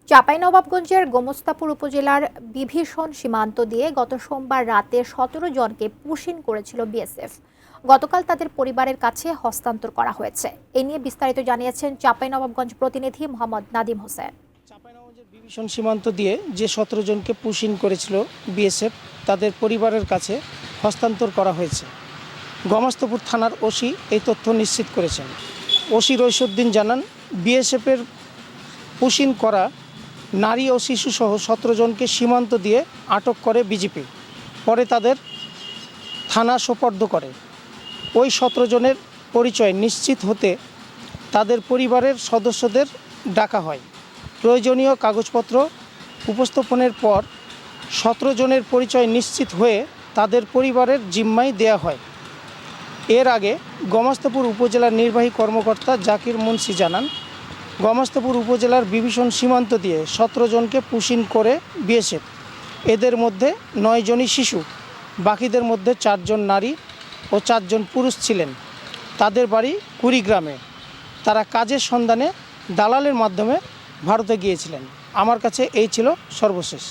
চাঁপাইনবাবগঞ্জের গোমস্তাপুর উপজেলার বিভীষণ সীমান্ত দিয়ে গত সোমবার রাতে ১৭ জনকে পুশিন করেছিল বিএসএফ। গতকাল তাদের পরিবারের কাছে হস্তান্তর করা হয়েছে। এ নিয়ে বিস্তারিত জানিয়েছেন চাঁপাইনবাবগঞ্জ প্রতিনিধি মোহাম্মদ নাদিম হোসেন। চাঁপাইনবাবগঞ্জের বিভীষণ সীমান্ত দিয়ে যে ১৭ জনকে পুশিন করেছিল বিএসএফ তাদের পরিবারের কাছে হস্তান্তর করা হয়েছে। গোমস্তাপুর থানার ওসি এই তথ্য নিশ্চিত করেছেন। ওসি রইসুদ্দিন জানান, বিএসএফের পুশিন করা নারী ও শিশুসহ ১৭ জনকে সীমান্ত দিয়ে আটক করে বিজিপি। পরে তাদের থানা সোপর্দ করে। ওই ১৭ জনের পরিচয় নিশ্চিত হতে তাদের পরিবারের সদস্যদের ডাকা হয়। প্রয়োজনীয় কাগজপত্র উপস্থাপনের পর ১৭ জনের পরিচয় নিশ্চিত হয়ে তাদের পরিবারের জিম্মায় দেয়া হয়। এর আগে গোমস্তাপুর উপজেলার নির্বাহী কর্মকর্তা জাকির মুন্সি জানান, গোমস্তাপুর উপজেলার বিভীষণ সীমান্ত দিয়ে ১৭ জনকে পুশিন করে বিএসএফ। এদের মধ্যে ৯ জনই শিশু, বাকিদের মধ্যে ৪ জন নারী ও ৪ জন পুরুষ ছিলেন। তাদের বাড়ি কুড়িগ্রামে। তারা কাজের সন্ধানে দালালের মাধ্যমে ভারতে গিয়েছিলেন। আমার কাছে এই ছিল সর্বশেষ।